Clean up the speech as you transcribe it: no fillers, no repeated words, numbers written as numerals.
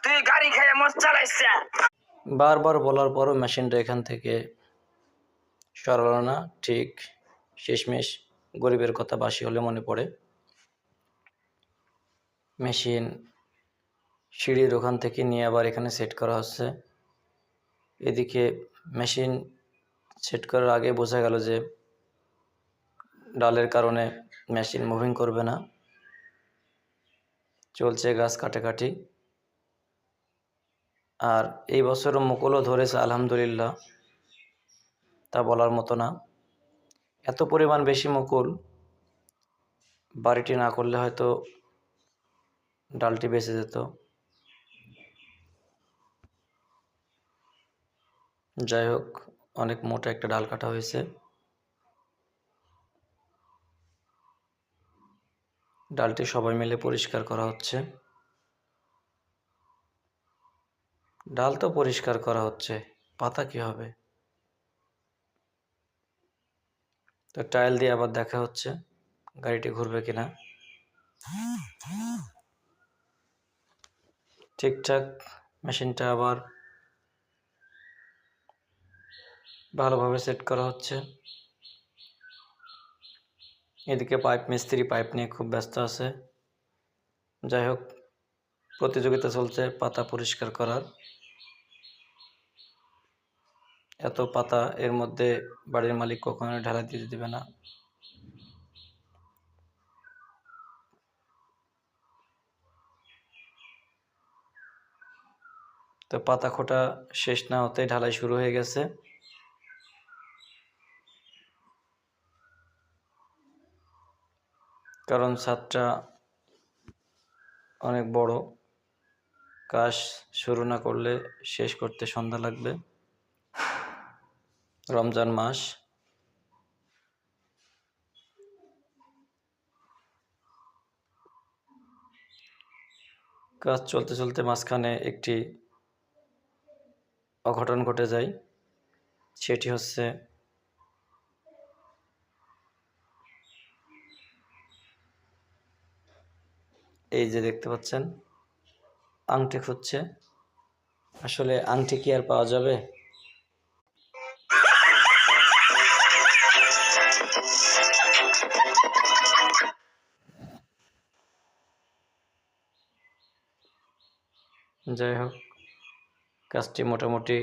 তুই গাড়ি খেয়ে মদ চালাইছ। বারবার বলার পরও মেশিনটা এখান থেকে সরালো না। ঠিক শেষমেশ গরিবের কথা বাসি হলে মনে পড়ে। মেশিন সিঁড়ির ওখান থেকে নিয়ে আবার এখানে সেট করা হচ্ছে। এদিকে মেশিন সেট করার আগে বোঝা গেল যে ডালের কারণে মেশিন মুভিং করবে না, চলছে গাছ কাটাকাটি। আর এই বছরও মুকুলও ধরেছে আলহামদুলিল্লাহ, তা বলার মতো না। এত পরিমাণ বেশি মুকুল, বাড়িটি না করলে হয়তো ডালটি বেঁচে যেত। যাই হোক, অনেক মোটা একটা ডাল কাটা হয়েছে। ডালটি সবাই মিলে পরিষ্কার করা হচ্ছে। ডাল তো পরিষ্কার করা হচ্ছে, পাতা কি হবে? তো টাইল দিয়ে আবার দেখা হচ্ছে গাড়িটি ঘুরবে কিনা। ঠিকঠাক মেশিনটা আবার ভালোভাবে সেট করা হচ্ছে। এদিকে পাইপ মিস্ত্রি পাইপ নিয়ে খুব ব্যস্ত আছে। যাই হোক, প্রতিযোগিতা চলছে পাতা পরিষ্কার করার। এত পাতা এর মধ্যে বাড়ির মালিক কখনোই ঢালা দিতে দিবে না। তো পাতা খোটা শেষ না হতে ঢালাই শুরু হয়ে গেছে। কারণ ছাদটা অনেক বড়, কাজ শুরু না করলে শেষ করতে সন্ধ্যা লাগবে। রমজান মাস, কাজ চলতে চলতে মাঝখানে একটি অঘটন ঘটে যায়। সেটি হচ্ছে এই যে দেখতে পাচ্ছেন আংটি খুঁজছে। আসলে আংটি কি আর পাওয়া যাবে? যাই হোক, কাজটি মোটামুটি